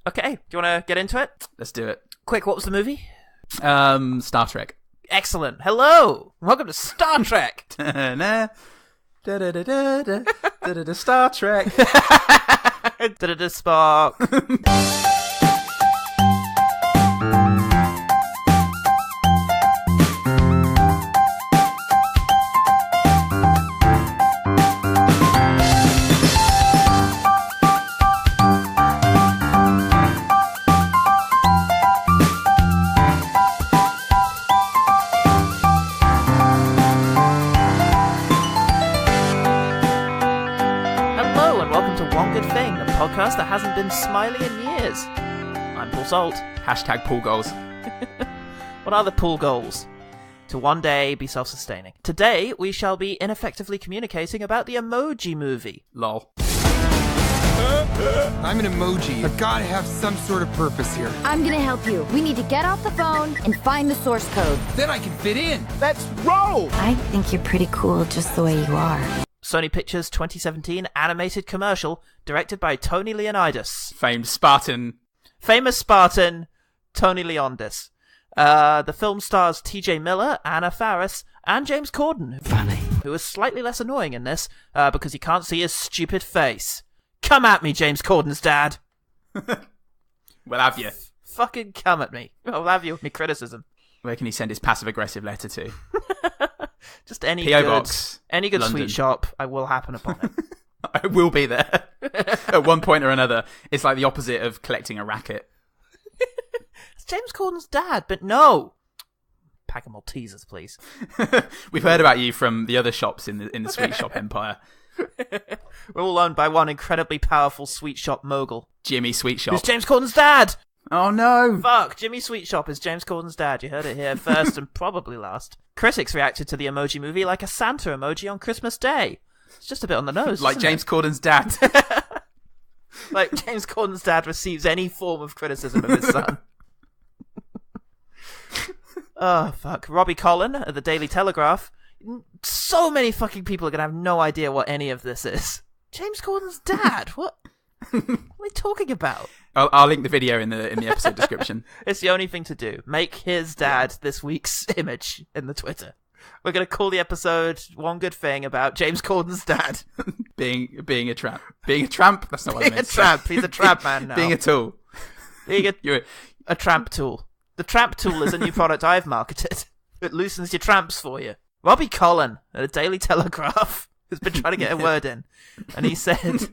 Okay, do you want to get into it? Let's do it. Quick, what was the movie? Star Trek. Excellent. Hello. Welcome to Star Trek. Star Trek. Spock. Podcast that hasn't been smiley in years. I'm Paul Salt. Hashtag pool goals. What are the pool goals? To one day be self-sustaining. Today we shall be ineffectively communicating about the Emoji Movie. Lol. I'm an emoji. I've got to have some sort of purpose here. I'm gonna help you. We need to get off the phone and find the source code. Then I can fit in. Let's roll! I think you're pretty cool just the way you are. Sony Pictures 2017 animated commercial directed by Tony Leonidas. Famous Spartan, Tony Leonidas. The film stars TJ Miller, Anna Faris, and James Corden. Funny. Who is slightly less annoying in this because you can't see his stupid face. Come at me, James Corden's dad. We'll have you. Fucking come at me. I'll have you with me criticism. Where can he send his passive-aggressive letter to? Just any P.O. good, Box, any good London. sweet shop, I will happen upon it. I will be there at one point or another. It's like the opposite of collecting a racket. It's James Corden's dad, but no. Pack of Maltesers, please. We've heard about you from the other shops in the sweet shop empire. We're all owned by one incredibly powerful sweet shop mogul. Jimmy Sweet Shop. Who's James Corden's dad? Oh no! Fuck, Jimmy Sweet Shop is James Corden's dad. You heard it here first and probably last. Critics reacted to the Emoji Movie like a Santa emoji on Christmas Day. It's just a bit on the nose, Like isn't James it? Corden's dad. Like James Corden's dad receives any form of criticism of his son. Oh, fuck. Robbie Collin at the Daily Telegraph. So many fucking people are going to have no idea what any of this is. James Corden's dad? What are they talking about? I'll link the video in the episode description. It's the only thing to do. Make his dad this week's image in the Twitter. We're going to call the episode One Good Thing about James Corden's dad. being a tramp. Being a tramp? That's not what I meant. Being a tramp. He's a tramp man now. Being a tool. Being You're a tramp tool. The tramp tool is a new product I've marketed. It loosens your tramps for you. Robbie Collin at the Daily Telegraph has been trying to get a word in. And he said,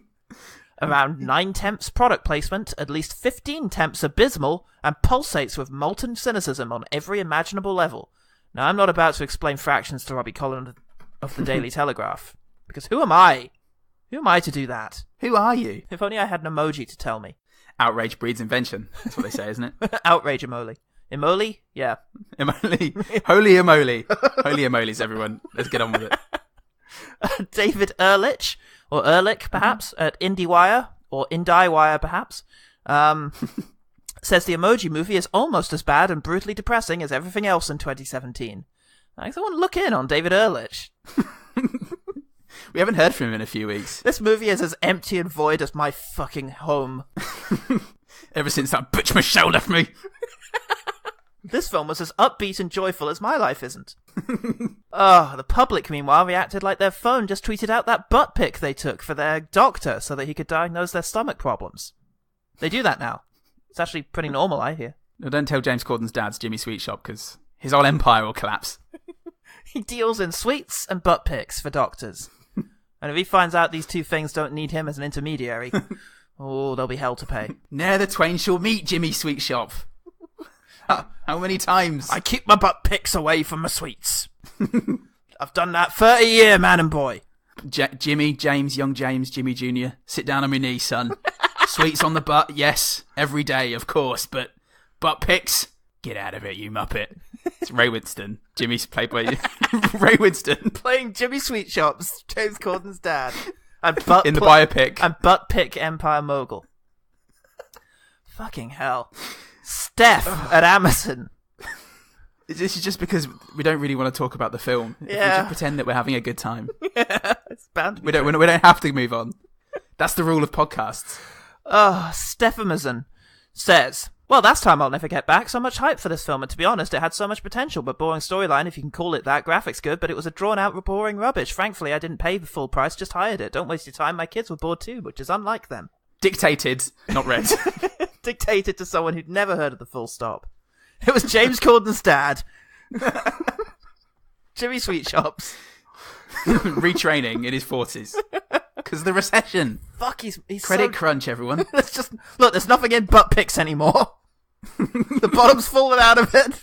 around 9/10 product placement, at least 15/10 abysmal, and pulsates with molten cynicism on every imaginable level. Now, I'm not about to explain fractions to Robbie Collin of the Daily Telegraph. Because who am I? Who am I to do that? Who are you? If only I had an emoji to tell me. Outrage breeds invention. That's what they say, isn't it? Outrage emoji. Emoji? Yeah. Holy emoji. Holy emojis, everyone. Let's get on with it. David Ehrlich, or Ehrlich, perhaps, at IndieWire, or IndieWire, perhaps, says the Emoji Movie is almost as bad and brutally depressing as everything else in 2017. I want to look in on David Ehrlich. We haven't heard from him in a few weeks. This movie is as empty and void as my fucking home. Ever since that bitch Michelle left me. This film was as upbeat and joyful as my life isn't. Oh, the public, meanwhile, reacted like their phone just tweeted out that butt pic they took for their doctor so that he could diagnose their stomach problems. They do that now. It's actually pretty normal, I hear. No, don't tell James Corden's dad's Jimmy Sweet Shop, because his whole empire will collapse. He deals in sweets and butt pics for doctors. And if he finds out these two things don't need him as an intermediary, oh, there'll be hell to pay. Ne'er the twain shall meet, Jimmy Sweet Shop. How many times? I keep my butt pics away from my sweets. I've done that 30 years, man and boy. Jimmy, James, young James, Jimmy Jr. Sit down on my knee, son. Sweets on the butt, yes. Every day, of course. But butt pics? Get out of it, you muppet. It's Ray Winston. Jimmy's played by Ray Winston. Playing Jimmy Sweet Shop's James Corden's dad. And butt in the biopic. And butt pick Empire Mogul. Fucking hell. Steph at Amazon. This is just because we don't really want to talk about the film. Yeah. We just pretend that we're having a good time. Yeah, it's bound to be we don't have to move on. That's the rule of podcasts. Oh, Steph Amazon. says, well, that's time I'll never get back. So much hype for this film, and to be honest, it had so much potential, but boring storyline, if you can call it that. Graphics good, but it was a drawn-out, boring rubbish. Frankly, I didn't pay the full price, just hired it. Don't waste your time. My kids were bored too, which is unlike them. Dictated, not read. Dictated to someone who'd never heard of the full stop. It was James Corden's dad. Jimmy Sweetshops. Retraining in his 40s. Because of the recession. Fuck, he's Credit crunch, everyone. Let's just... Look, there's nothing in butt pics anymore. The bottom's fallen out of it.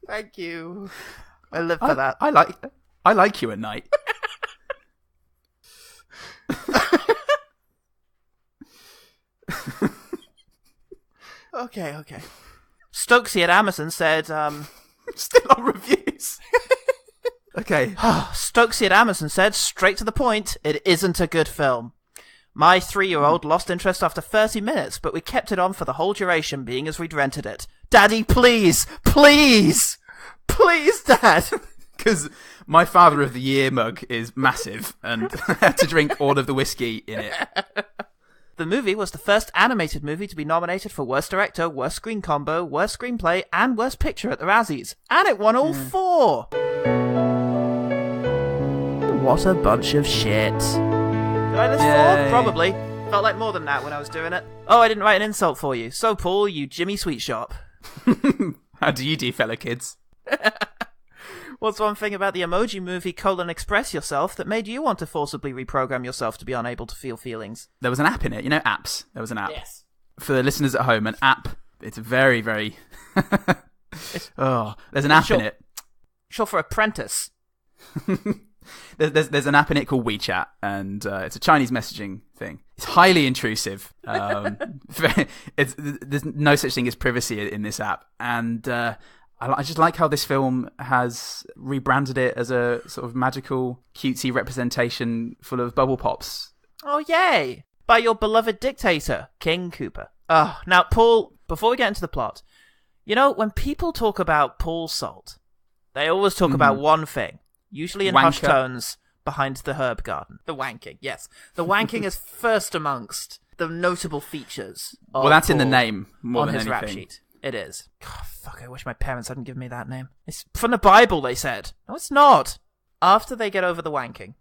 Thank you. I live for that. I like you at night. Okay. Stokesy at Amazon said, Still on reviews. Okay. Stokesy at Amazon said, straight to the point, it isn't a good film. My 3-year-old lost interest after 30 minutes, but we kept it on for the whole duration, being as we'd rented it. Daddy, please! Please! Please, Dad! Because my Father of the Year mug is massive, and I had to drink all of the whiskey in it. The movie was the first animated movie to be nominated for Worst Director, Worst Screen Combo, Worst Screenplay, and Worst Picture at the Razzies. And it won all 4! What a bunch of shit. Did I list 4? Probably. Felt like more than that when I was doing it. Oh, I didn't write an insult for you. So, Paul, you Jimmy Sweetshop. How do you do, fellow kids? What's one thing about the Emoji Movie : Express Yourself that made you want to forcibly reprogram yourself to be unable to feel feelings? There was an app in it. You know, apps. There was an app. Yes. For the listeners at home, an app. It's very, very... there's an app in it. Short for apprentice. There's an app in it called WeChat, and it's a Chinese messaging thing. It's highly intrusive. There's no such thing as privacy in this app, and I just like how this film has rebranded it as a sort of magical, cutesy representation full of bubble pops. Oh, yay! By your beloved dictator, King Cooper. Now, Paul, before we get into the plot, you know, when people talk about Paul Salt, they always talk about one thing. Usually in hushed tones behind the herb garden. The wanking, yes. The wanking is first amongst the notable features of that's Paul in the name more on than his anything. rap sheet. It is. God, fuck, I wish my parents hadn't given me that name. It's from the Bible, they said. No, it's not. After they get over the wanking,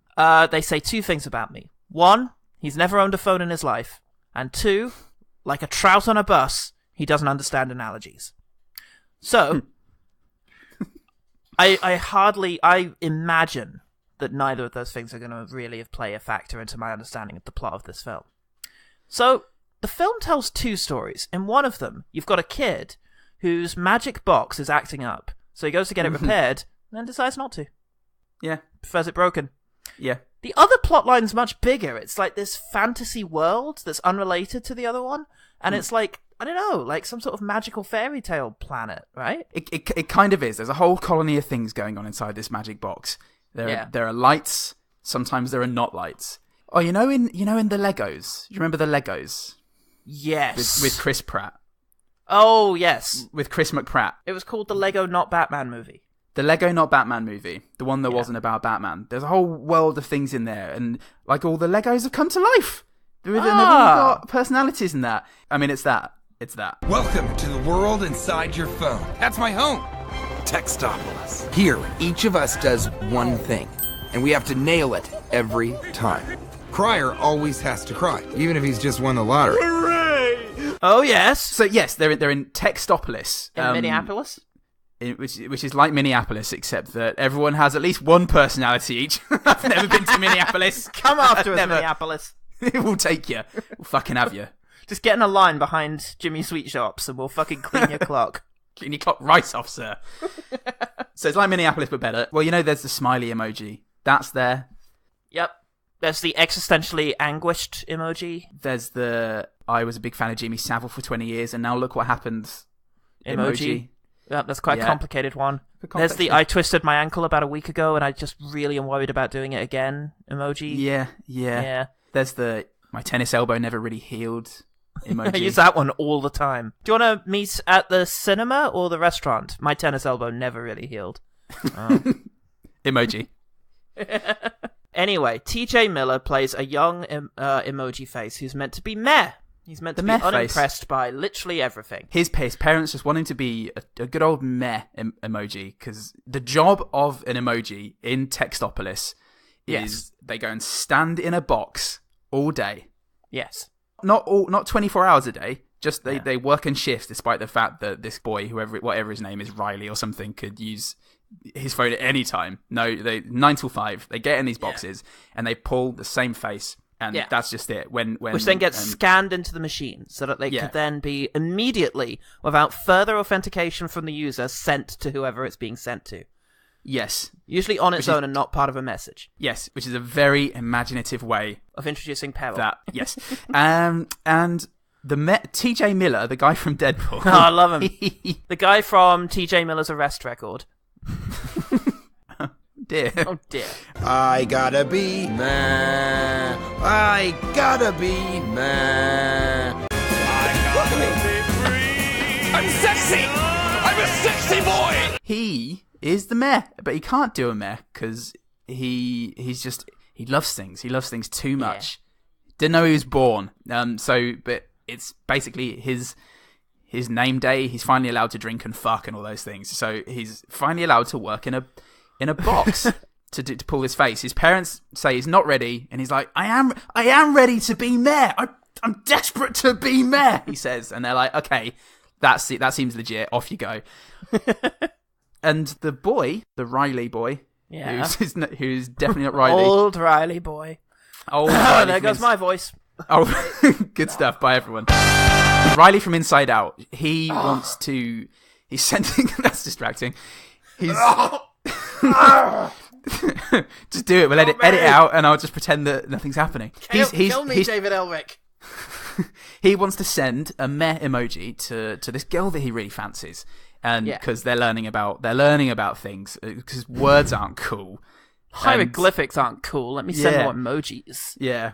they say 2 things about me. 1, he's never owned a phone in his life. And 2, like a trout on a bus, he doesn't understand analogies. So... I imagine that neither of those things are going to really play a factor into my understanding of the plot of this film. So, the film tells 2 stories. In one of them, you've got a kid whose magic box is acting up. So he goes to get it repaired, and then decides not to. Yeah. Prefers it broken. Yeah. The other plot line's much bigger. It's like this fantasy world that's unrelated to the other one, and it's like, I don't know, like some sort of magical fairy tale planet, right? It kind of is. There's a whole colony of things going on inside this magic box. There are lights. Sometimes there are not lights. Oh, you know in the Legos. You remember the Legos? Yes. With Chris Pratt. Oh, yes. With Chris McPratt. It was called the Lego Not Batman movie. The Lego Not Batman movie. The one that wasn't about Batman. There's a whole world of things in there, and like all the Legos have come to life. They've all got personalities in that. I mean, it's that. It's that. Welcome to the world inside your phone. That's my home. Textopolis. Here, each of us does one thing, and we have to nail it every time. Crier always has to cry, even if he's just won the lottery. Hooray! Oh, yes. So, yes, they're in Textopolis. In Minneapolis? Which is like Minneapolis, except that everyone has at least one personality each. I've never been to Minneapolis. Come after us, Minneapolis. We'll take you. We'll fucking have you. Just get in a line behind Jimmy Sweetshops and we'll fucking clean your clock. Clean your clock right off, sir. So it's like Minneapolis, but better. Well, you know, there's the smiley emoji. That's there. Yep. There's the existentially anguished emoji. There's the I was a big fan of Jimmy Savile for 20 years, and now look what happened emoji. Yep, that's quite a complicated one. There's the I twisted my ankle about a week ago, and I just really am worried about doing it again emoji. Yeah. There's the my tennis elbow never really healed emoji. I use that one all the time. Do you want to meet at the cinema or the restaurant? My tennis elbow never really healed. Emoji. Anyway, TJ Miller plays a young emoji face who's meant to be meh. He's meant to be unimpressed by literally everything. His parents just want him to be a good old meh emoji, because the job of an emoji in Textopolis is they go and stand in a box all day. Yes. Not 24 hours a day. Just they work in shifts, despite the fact that this boy, whatever his name is, Riley or something, could use his phone at any time. No, 9 till 5. They get in these boxes and they pull the same face. And that's just it. Which then gets scanned into the machine so that they could then be immediately, without further authentication from the user, sent to whoever it's being sent to. Yes. Usually on its own and not part of a message. Yes, which is a very imaginative way of introducing peril. Yes. And the TJ Miller, the guy from Deadpool. Oh, I love him. The guy from TJ Miller's Arrest Record. Dear. Oh dear. I gotta be meh. I gotta be meh. I'm sexy! I'm a sexy boy! He is the meh, but he can't do a meh because he loves things. He loves things too much. Didn't know he was born. But it's basically his name day. He's finally allowed to drink and fuck and all those things. So he's finally allowed to work in a box to pull his face. His parents say he's not ready, and he's like, I am ready to be mayor. I'm desperate to be mayor, he says. And they're like, okay, that seems legit. Off you go. And the boy, the Riley boy, who's definitely not Riley. Old Riley boy. Old Riley there goes my voice. Oh, good stuff. Bye, everyone. Riley from Inside Out. He wants to... He's sending... That's distracting. He's... Just do it. We'll edit it out, and I'll just pretend that nothing's happening. Kill me, David Elric. He wants to send a meh emoji to this girl that he really fancies, and because they're learning about things, because words aren't cool. Hieroglyphics aren't cool. Let me send more emojis. Yeah.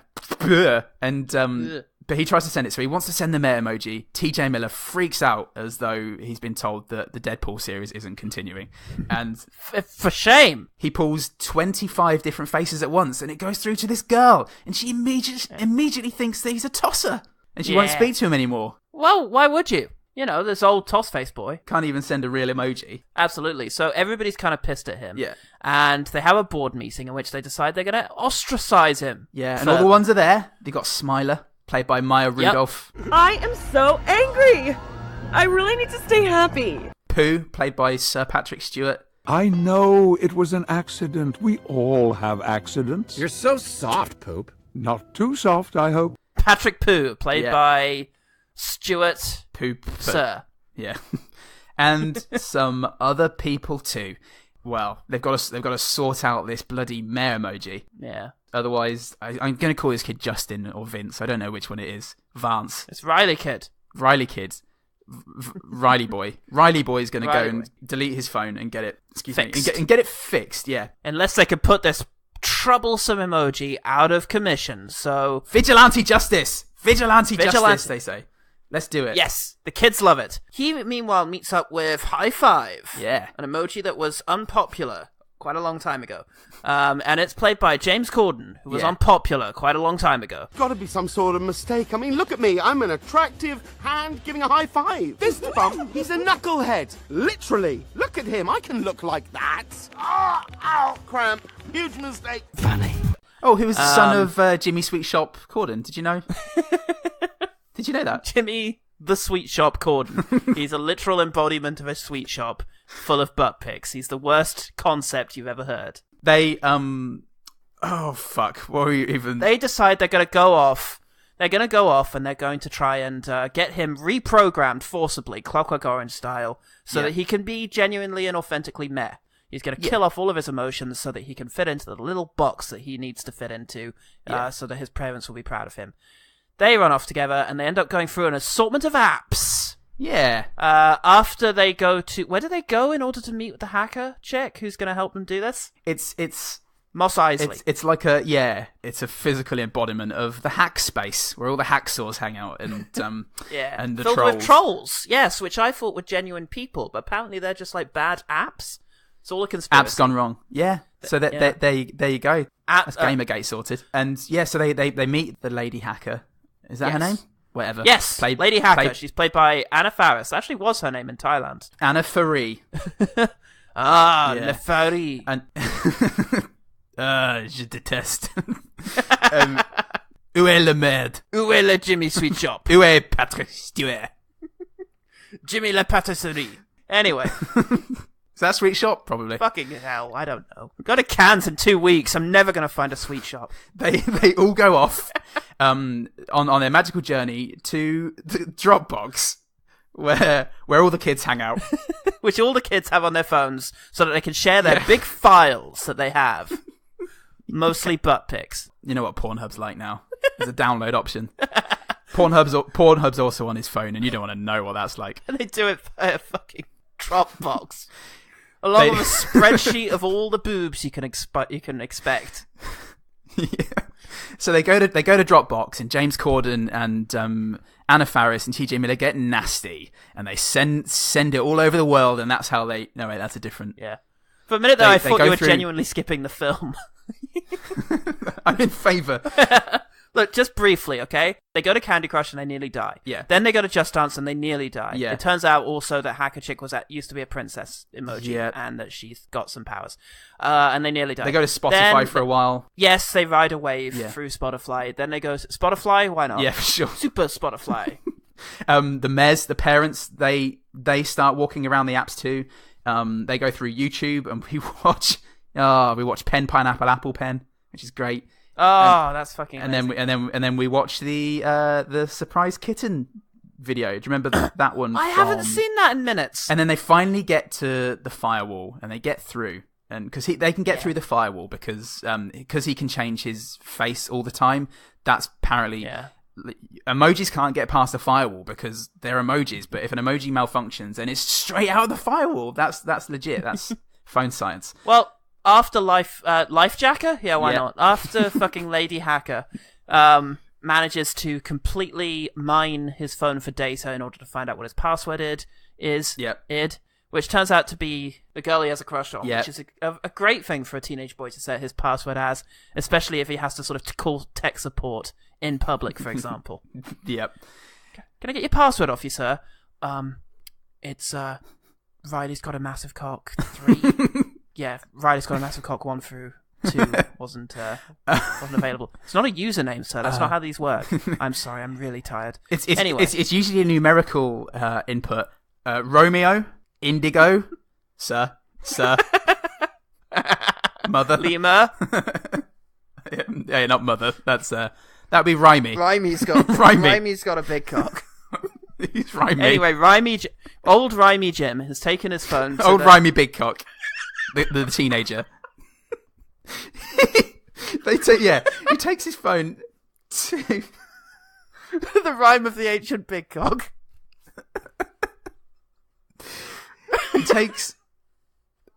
And but he tries to send it, so he wants to send the meh emoji. TJ Miller freaks out as though he's been told that the Deadpool series isn't continuing. And for shame. He pulls 25 different faces at once, and it goes through to this girl, and she immediately thinks that he's a tosser, and she won't speak to him anymore. Well, why would you? You know, this old toss face boy. Can't even send a real emoji. Absolutely. So everybody's kind of pissed at him. Yeah. And they have a board meeting in which they decide they're going to ostracize him. Yeah, and all the ones are there. They got Smiler, played by Maya Rudolph. I am so angry. I really need to stay happy. Pooh, played by Sir Patrick Stewart. I know it was an accident. We all have accidents. You're so soft, Poop. Not too soft, I hope. Patrick Pooh, played by Stewart Poop. Sir. Yeah. And some other people too. Well, they've got to sort out this bloody mayor emoji. Yeah. Otherwise, I'm going to call this kid Justin or Vince. I don't know which one it is. Vance. It's Riley Kid. Riley Kid. Riley Boy. Riley Boy is going to go and delete his phone and get it fixed. And get it fixed, yeah. Unless they could put this troublesome emoji out of commission, so... Vigilante justice, they say. Let's do it. Yes, the kids love it. He, meanwhile, meets up with High Five. Yeah. An emoji that was unpopular quite a long time ago. And it's played by James Corden, who was unpopular quite a long time ago. Got to be some sort of mistake. I mean, look at me. I'm an attractive hand giving a high five. Fist bump. He's a knucklehead. Literally. Look at him. I can look like that. Ow, cramp. Huge mistake. Funny. Oh, he was the son of Jimmy Sweet Shop Corden. Did you know? Did you know that? Jimmy the Sweet Shop Corden. He's a literal embodiment of a sweet shop full of butt pics. He's the worst concept you've ever heard. They, oh fuck, what were you even... They decide they're going to go off. They're going to go off and they're going to try and get him reprogrammed forcibly, Clockwork Orange style, so that he can be genuinely and authentically meh. He's going to kill off all of his emotions so that he can fit into the little box that he needs to fit into, so that his parents will be proud of him. They run off together, and they end up going through an assortment of apps. Yeah. After they go to... Where do they go in order to meet with the hacker chick who's going to help them do this? It's Mos Eisley. It's like it's a physical embodiment of the hack space, where all the hacksaws hang out, and and the filled trolls. With trolls, yes, which I thought were genuine people, but apparently they're just like bad apps. It's all a conspiracy. Apps gone wrong. Yeah. So there you go. That's Gamergate sorted. And yeah, so they meet the lady hacker. Is that her name? Whatever. Yes, Lady Hacker. She's played by Anna Faris. Actually was her name in Thailand. Anna Fury. Nefari. And je déteste. Où est le merde? Où est le Jimmy Sweet Shop? Où est Patrick Stewart? Jimmy La Patisserie. Anyway. Is that a sweet shop? Probably. Fucking hell, I don't know. Go to Cannes in 2 weeks. I'm never going to find a sweet shop. They all go off on their magical journey to the Dropbox, where all the kids hang out. Which all the kids have on their phones so that they can share their big files that they have. Mostly butt pics. You know what Pornhub's like now. There's a download option. Pornhub's also on his phone, and you don't want to know what that's like. And they do it via a fucking Dropbox. Along with a spreadsheet of all the boobs you can expect. Yeah. So they go to Dropbox, and James Corden and Anna Faris and TJ Miller get nasty, and they send it all over the world, and that's how they. No wait, that's a different. Yeah. For a minute there, I thought you were genuinely skipping the film. I'm in favour. Look, just briefly, okay? They go to Candy Crush and they nearly die. Yeah. Then they go to Just Dance and they nearly die. Yeah. It turns out also that Hacker Chick used to be a princess emoji and that she's got some powers. And they nearly die. They go to Spotify for a while. Yes, they ride a wave through Spotify. Then they go Spotify, why not? Yeah, for sure. Super Spotify. The parents, they start walking around the apps too. They go through YouTube and we watch Pen Pineapple Apple Pen, which is great. That's fucking amazing. And then we watch the surprise kitten video. Do you remember that one? I haven't seen that in minutes. And then they finally get to the firewall and they get through, and because they can get through the firewall because he can change his face all the time. That's apparently emojis can't get past the firewall because they're emojis. But if an emoji malfunctions, then it's straight out of the firewall. That's legit. That's phone science. Well. After Lifejacker? Yeah, why not? After fucking Lady Hacker manages to completely mine his phone for data in order to find out what his password is, which turns out to be the girl he has a crush on, which is a great thing for a teenage boy to set his password as, especially if he has to sort of call tech support in public, for example. Yep. Can I get your password off you, sir? It's Riley's got a massive cock 3. Yeah, Riley's got a massive cock 1 through 2 wasn't available. It's not a username, sir. That's not how these work. I'm sorry. I'm really tired. Anyway, it's usually a numerical input. Romeo, Indigo, sir, mother, Lima. Yeah, not mother. That'd be Rhymy. Rhymy's got a big cock. He's Rhymy. Anyway, old Rhymy Jim has taken his phone. Rhymy Big Cock. The teenager. He takes his phone to the rhyme of the ancient big cock. He takes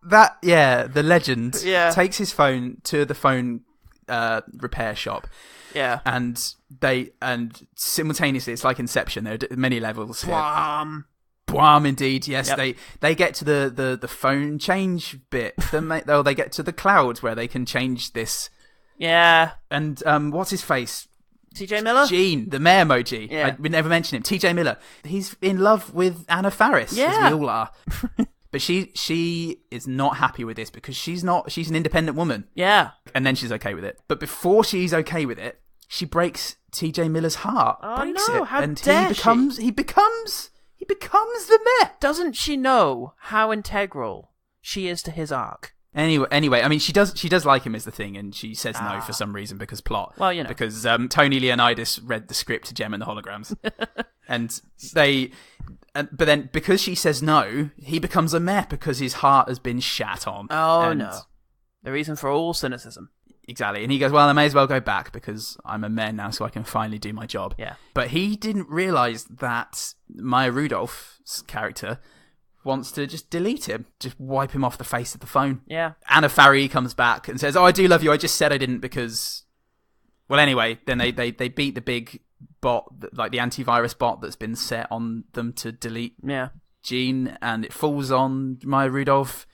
the legend takes his phone to the phone repair shop. Yeah. And simultaneously it's like Inception, there are many levels here. Bwam, indeed, yes. Yep. They get to the phone change bit. Then they get to the cloud where they can change this. Yeah. And what's his face? TJ Miller? Gene, the mayor emoji. Yeah. We never mention him. TJ Miller. He's in love with Anna Faris, as we all are. But she is not happy with this because she's an independent woman. Yeah. And then she's okay with it. But before she's okay with it, she breaks TJ Miller's heart. Oh breaks no, it, how and dare he becomes the mayor. Doesn't she know how integral she is to his arc? Anyway, I mean, she does like him is the thing, and she says no for some reason because plot. Well, you know. Because Tony Leonidas read the script to Gem and the Holograms. But then because she says no, he becomes a meh because his heart has been shat on. Oh, no. The reason for all cynicism. Exactly. And he goes, well, I may as well go back because I'm a meh now so I can finally do my job. Yeah. But he didn't realise that Maya Rudolph's character wants to just delete him, just wipe him off the face of the phone. Yeah. Anna Faris comes back and says, oh, I do love you, I just said I didn't because... Well, anyway, then they beat the big bot, like the antivirus bot that's been set on them to delete Gene, and it falls on Maya Rudolph,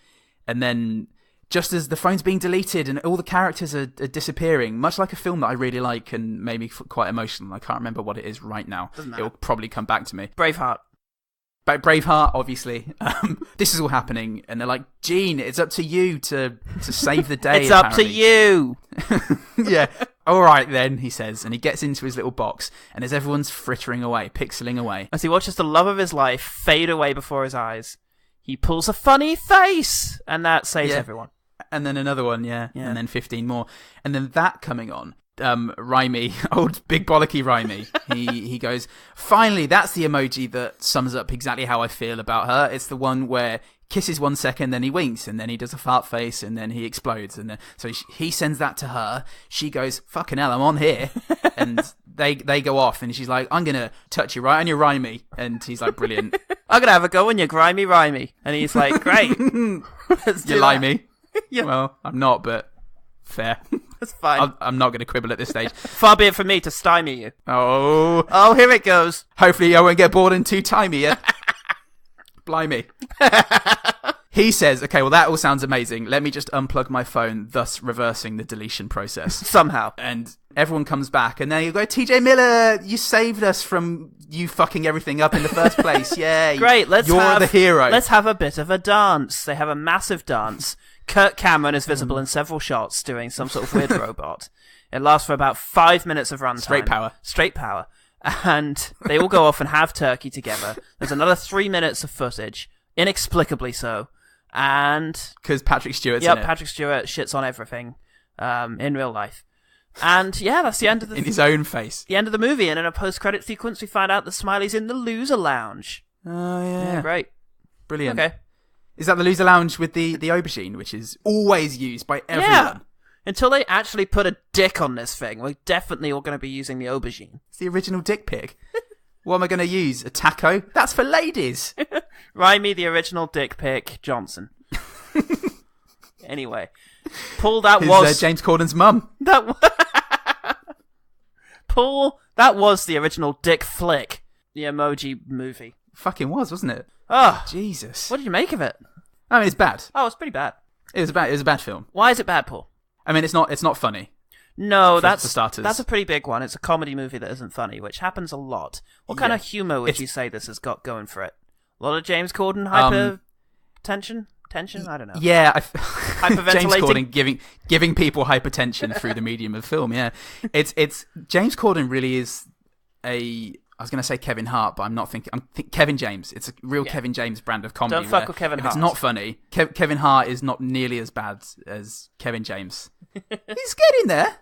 and then just as the phone's being deleted and all the characters are disappearing, much like a film that I really like and made me quite emotional. I can't remember what it is right now. It will probably come back to me. Braveheart. Braveheart, obviously. This is all happening, and they're like, Gene, it's up to you to save the day. It's up to you. Yeah. All right, then, he says, and he gets into his little box, and as everyone's frittering away, pixeling away. As he watches the love of his life fade away before his eyes, he pulls a funny face, and that saves everyone. And then another one, and then 15 more. And then that coming on, Raimi, old big bollocky Raimi, he goes, finally, that's the emoji that sums up exactly how I feel about her. It's the one where kisses 1 second, then he winks, and then he does a fart face, and then he explodes. And then, so he sends that to her. She goes, fucking hell, I'm on here. And they go off, and she's like, I'm going to touch you right on your Raimi. And he's like, brilliant. I'm going to have a go on your grimy Raimi. And he's like, great. You lie me. Yeah. Well, I'm not, but fair. That's fine. I'm not going to quibble at this stage. Far be it from me to stymie you. Oh, here it goes. Hopefully I won't get bored and too timey yet. Blimey. He says, okay, well, that all sounds amazing. Let me just unplug my phone, thus reversing the deletion process. Somehow. And everyone comes back, and then you go, TJ Miller, you saved us from you fucking everything up in the first place. Yay. Great, You're the hero. Let's have a bit of a dance. They have a massive dance. Kirk Cameron is visible in several shots doing some sort of weird robot. It lasts for about 5 minutes of runtime. Straight power. And they all go off and have turkey together. There's another 3 minutes of footage, inexplicably so. And because Patrick Stewart's in it. Patrick Stewart shits on everything in real life. And yeah, that's the end of the in his own face. The end of the movie. And in a post-credit sequence, we find out that Smiley's in the loser lounge. Oh yeah, great, brilliant. Okay, is that the loser lounge with the aubergine, which is always used by everyone? Yeah. Until they actually put a dick on this thing, we're definitely all going to be using the aubergine. It's the original dick pic. What am I going to use? A taco? That's for ladies. Raimi, the original dick pic, Johnson. Anyway, Paul, that was James Corden's mum. Paul, that was the original dick flick, the Emoji Movie. Fucking wasn't it? Oh, Jesus! What did you make of it? I mean, it's bad. Oh, it's pretty bad. It was a bad film. Why is it bad, Paul? I mean, it's not funny. No, for starters. That's a pretty big one. It's a comedy movie that isn't funny, which happens a lot. What kind of humor would you say this has got going for it? A lot of James Corden hypertension? Tension? I don't know. Yeah, hyperventilating. James Corden giving people hypertension through the medium of film. Yeah, it's James Corden really is I was going to say Kevin Hart, but I'm not thinking. Kevin James. It's a real Kevin James brand of comedy. Don't fuck with Kevin Hart. It's not funny. Kevin Hart is not nearly as bad as Kevin James. He's getting there.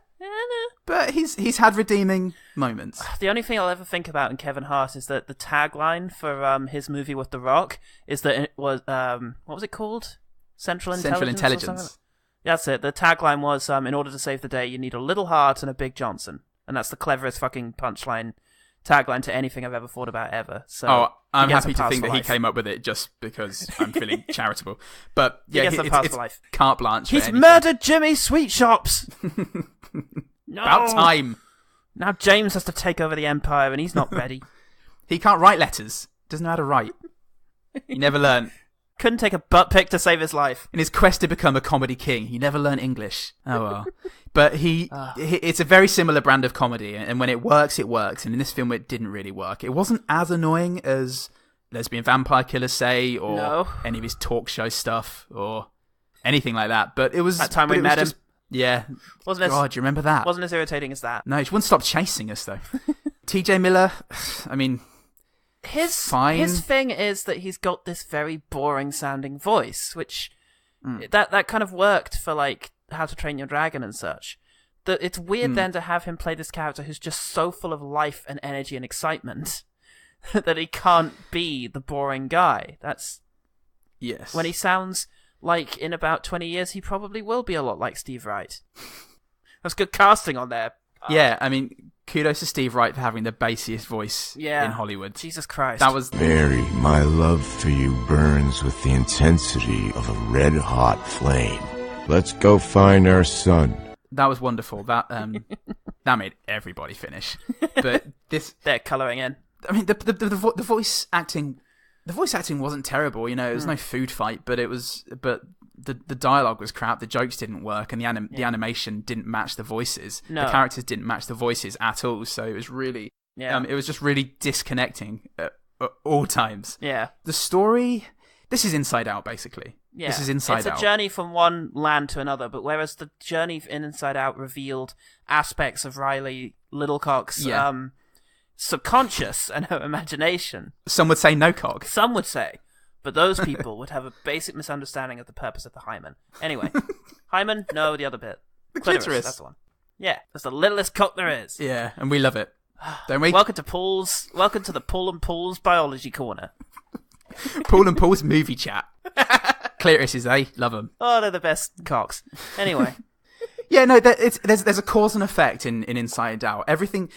But he's had redeeming moments. The only thing I'll ever think about in Kevin Hart is that the tagline for his movie with The Rock is that it was what was it called? Central Intelligence. That's it. The tagline was in order to save the day, you need a little heart and a big Johnson, and that's the cleverest fucking punchline tagline to anything I've ever thought about ever. So I'm happy to think that he came up with it just because I'm feeling charitable. But yeah, it's carte blanche. He's murdered Jimmy Sweet Shops. No. About time. Now James has to take over the empire, and he's not ready. He can't write letters. Doesn't know how to write. He never learned. Couldn't take a butt pick to save his life. In his quest to become a comedy king, he never learned English. Oh well. But it's a very similar brand of comedy, and when it works, it works. And in this film, it didn't really work. It wasn't as annoying as Lesbian Vampire Killers Say, or any of his talk show stuff, or anything like that. But it was that time we met him. Yeah. God, do you remember that? Wasn't as irritating as that. No, she wouldn't stop chasing us, though. TJ Miller, I mean, his thing is that he's got this very boring-sounding voice, which that kind of worked for, like, How to Train Your Dragon and such. It's weird then to have him play this character who's just so full of life and energy and excitement that he can't be the boring guy. Yes. When he sounds... like, in about 20 years, he probably will be a lot like Steve Wright. That's good casting on there. Yeah, I mean, kudos to Steve Wright for having the bassiest voice in Hollywood. Jesus Christ. That was... Mary, my love for you burns with the intensity of a red-hot flame. Let's go find our son. That was wonderful. That made everybody finish. But this... They're colouring in. I mean, the voice acting... The voice acting wasn't terrible, you know. It was no food fight, but it was. But the dialogue was crap, the jokes didn't work, and the animation didn't match the voices. No. The characters didn't match the voices at all, so it was really it was just really disconnecting at all times. Yeah. The story, this is Inside Out, basically. Yeah. This is Inside Out. It's a journey from one land to another, but whereas the journey in Inside Out revealed aspects of Riley Littlecock's subconscious and her imagination. Some would say no cock. Some would say. But those people would have a basic misunderstanding of the purpose of the hymen. Anyway, hymen, no, the other bit. The clitoris. That's the one. Yeah, that's the littlest cock there is. Yeah, and we love it. Don't we? Welcome to the Paul and Paul's Biology Corner. Paul and Paul's movie chat. Clitorises, eh? Love them. Oh, they're the best cocks. Anyway. Yeah, no, there's a cause and effect in Inside Out. Everything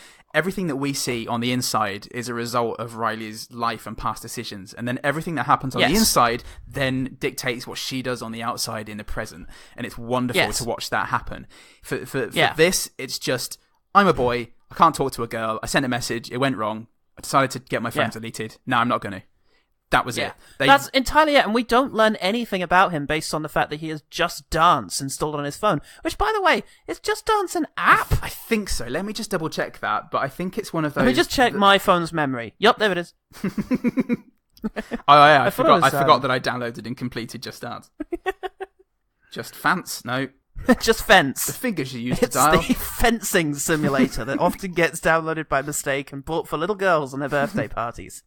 that we see on the inside is a result of Riley's life and past decisions, and then everything that happens on the inside then dictates what she does on the outside in the present, and it's wonderful to watch that happen. For this, it's just, I'm a boy, I can't talk to a girl, I sent a message, it went wrong, I decided to get my phone deleted, no, I'm not going to. That was it. That's entirely it, and we don't learn anything about him based on the fact that he has Just Dance installed on his phone, which, by the way, is Just Dance an app? I think so. Let me just double check that, but I think it's one of those... Let me just check my phone's memory. Yup, there it is. I forgot that I downloaded and completed Just Dance. Just Fence? No. Just Fence. The fingers you use to dial. It's the fencing simulator that often gets downloaded by mistake and bought for little girls on their birthday parties.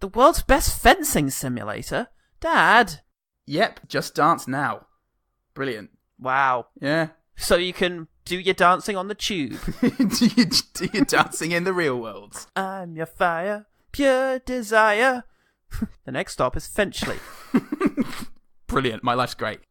The world's best fencing simulator? Dad? Yep, Just Dance now. Brilliant. Wow. Yeah. So you can do your dancing on the tube. do your dancing in the real world. I'm your fire, pure desire. The next stop is Finchley. Brilliant. My life's great.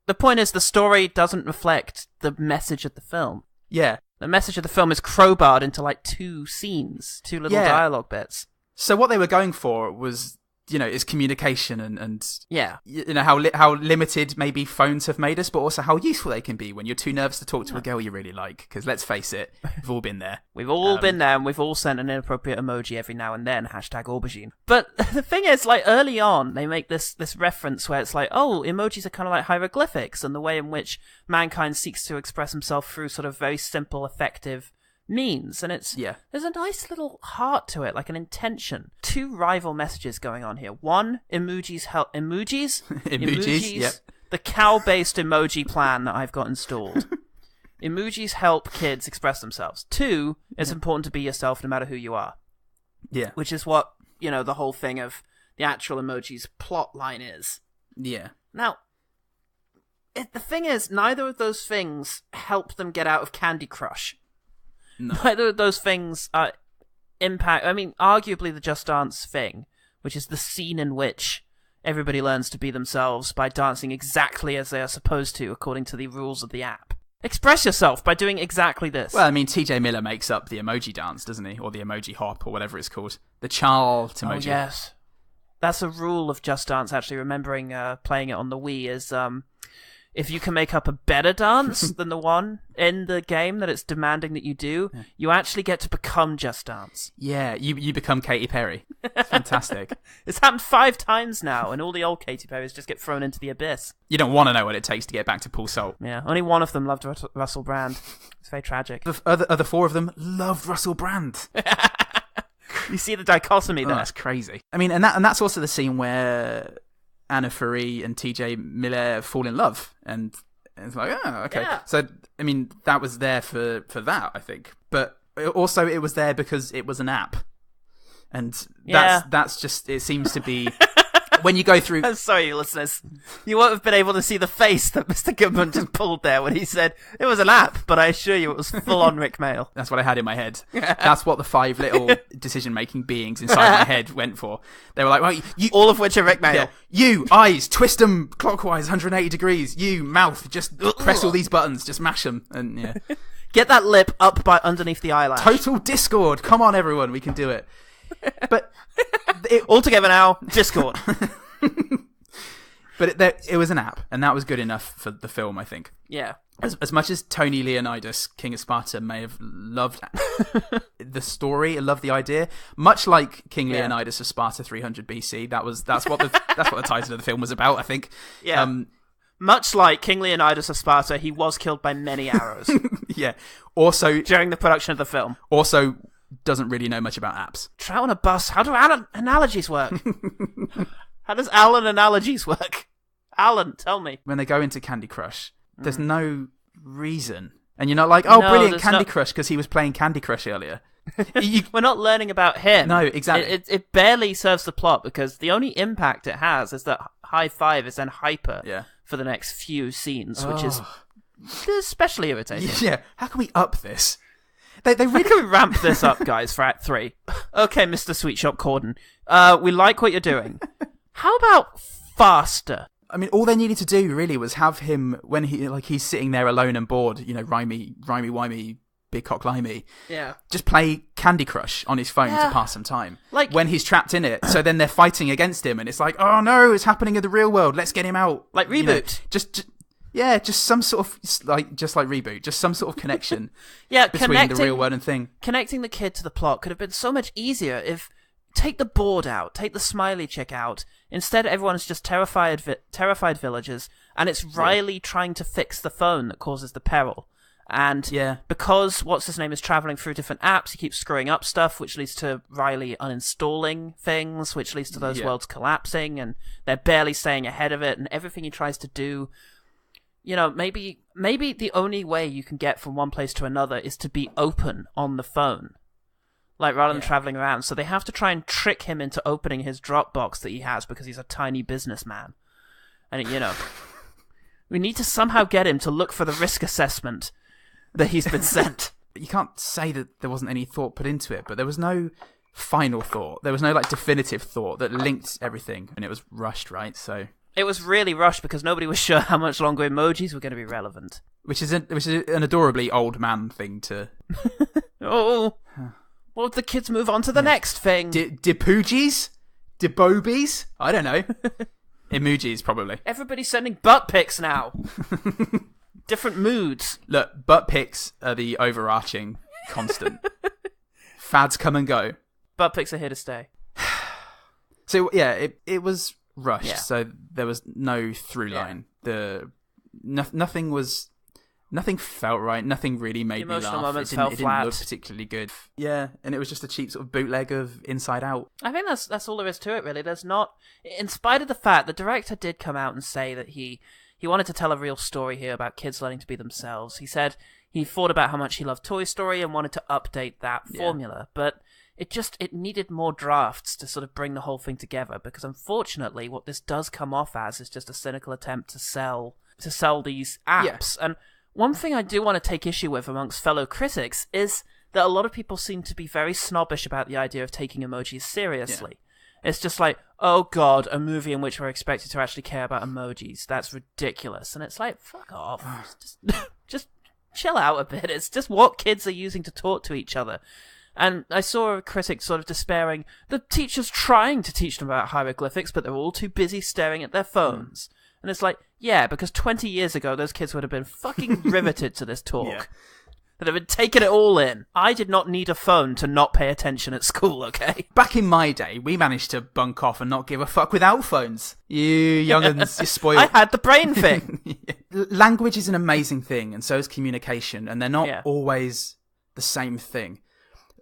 The point is, the story doesn't reflect the message of the film. Yeah. The message of the film is crowbarred into like two scenes, two little dialogue bits. So what they were going for was, is communication and yeah, how limited maybe phones have made us, but also how useful they can be when you're too nervous to talk to a girl you really like. Because let's face it, we've all been there. We've all been there, and we've all sent an inappropriate emoji every now and then. #aubergine. But the thing is, like early on, they make this reference where it's like, oh, emojis are kind of like hieroglyphics, and the way in which mankind seeks to express himself through sort of very simple, effective means, and there's a nice little heart to it, like an intention. Two rival messages going on here. One, emojis help emojis. Yep. The cow-based emoji plan that I've got installed. Emojis help kids express themselves. Two, it's important to be yourself no matter who you are. Yeah. Which is what, the whole thing of the actual emojis plot line is. Yeah. Now, the thing is, neither of those things help them get out of Candy Crush. No. Neither of those things impact... I mean, arguably the Just Dance thing, which is the scene in which everybody learns to be themselves by dancing exactly as they are supposed to, according to the rules of the app. Express yourself by doing exactly this. Well, I mean, TJ Miller makes up the emoji dance, doesn't he? Or the emoji hop, or whatever it's called. The child emoji. Oh, yes. That's a rule of Just Dance, actually, remembering playing it on the Wii, is... if you can make up a better dance than the one in the game that it's demanding that you do, you actually get to become Just Dance. Yeah, you become Katy Perry. It's fantastic. It's happened 5 times now, and all the old Katy Perrys just get thrown into the abyss. You don't want to know what it takes to get back to Paul Salt. Yeah, only one of them loved Russell Brand. It's very tragic. The other 4 of them loved Russell Brand. You see the dichotomy there. That's crazy. I mean, and that's also the scene where Anna Faris and TJ Miller fall in love, and it's like, okay. Yeah. So, I mean, that was there for that, I think. But also, it was there because it was an app. And that's just, it seems to be, when you go through... I'm sorry, listeners. You won't have been able to see the face that Mr. Goodman just pulled there when he said, it was an app, but I assure you it was full-on Rick Mail. That's what I had in my head. That's what the 5 little decision-making beings inside my head went for. They were like, well, you... All of which are Rick Mail. Yeah, you, eyes, twist them clockwise, 180 degrees. You, mouth, just press all these buttons, just mash them. And yeah. Get that lip up by underneath the eyelash. Total Discord. Come on, everyone, we can do it. But all together now, Discord. But it was an app, and that was good enough for the film, I think. Yeah. As much as Tony Leonidas, King of Sparta, may have loved the story and loved the idea, much like King Leonidas of Sparta 300 BC, that's what the title of the film was about, I think. Yeah. Much like King Leonidas of Sparta, he was killed by many arrows. Yeah. Also, during the production of the film. Also, doesn't really know much about apps. Trout on a bus. How do analogies work? How does Alan analogies work? Alan, tell me. When they go into Candy Crush, there's no reason. And you're not like, oh, brilliant, Candy Crush, because he was playing Candy Crush earlier. We're not learning about him. No, exactly. It barely serves the plot, because the only impact it has is that High Five is then hyper for the next few scenes, which is especially irritating. Yeah, how can we up this? They really can we ramp this up, guys, for Act 3. Okay, Mr. Sweet Shop Corden, we like what you're doing. How about faster? I mean, all they needed to do really was have him when he's sitting there alone and bored, rhymey, big cock limey. Yeah. Just play Candy Crush on his phone to pass some time. Like when he's trapped in it, so then they're fighting against him, and it's like, oh no, it's happening in the real world. Let's get him out. Like Reboot. Just some sort of like Reboot, just some sort of connection. Between the real world and thing. Connecting the kid to the plot could have been so much easier if take the board out, take the smiley chick out. Instead, everyone's just terrified villagers, and it's Riley trying to fix the phone that causes the peril. And because what's his name is traveling through different apps, he keeps screwing up stuff, which leads to Riley uninstalling things, which leads to those worlds collapsing, and they're barely staying ahead of it. And everything he tries to do, maybe the only way you can get from one place to another is to be open on the phone. Like, rather than traveling around. So they have to try and trick him into opening his Dropbox that he has because he's a tiny businessman. And, we need to somehow get him to look for the risk assessment that he's been sent. You can't say that there wasn't any thought put into it, but there was no final thought. There was no, definitive thought that linked everything. And it was rushed, right? So it was really rushed because nobody was sure how much longer emojis were going to be relevant. Which is an adorably old man thing to... Oh... Well, the kids move on to the next thing. Dipoogies? Dibobies? I don't know. Emojis, probably. Everybody's sending butt pics now. Different moods. Look, butt pics are the overarching constant. Fads come and go. Butt pics are here to stay. So, it was rushed, so there was no through line. Nothing felt right. Nothing really made me laugh. It didn't look particularly good. Yeah, and it was just a cheap sort of bootleg of Inside Out. I think that's all there is to it, really. There's not... In spite of the fact, the director did come out and say that he wanted to tell a real story here about kids learning to be themselves. He said he thought about how much he loved Toy Story and wanted to update that formula, but it needed more drafts to sort of bring the whole thing together, because unfortunately what this does come off as is just a cynical attempt to sell these apps. And one thing I do want to take issue with amongst fellow critics is that a lot of people seem to be very snobbish about the idea of taking emojis seriously. Yeah. It's just like, oh god, a movie in which we're expected to actually care about emojis. That's ridiculous. And it's like, fuck off. Just chill out a bit. It's just what kids are using to talk to each other. And I saw a critic sort of despairing, the teacher's trying to teach them about hieroglyphics, but they're all too busy staring at their phones. And it's like, yeah, because 20 years ago, those kids would have been fucking riveted to this talk. Yeah. That have been taking it all in. I did not need a phone to not pay attention at school, okay? Back in my day, we managed to bunk off and not give a fuck without phones. You young'uns, you're spoiled. I had the brain thing. Language is an amazing thing, and so is communication, and they're not always the same thing.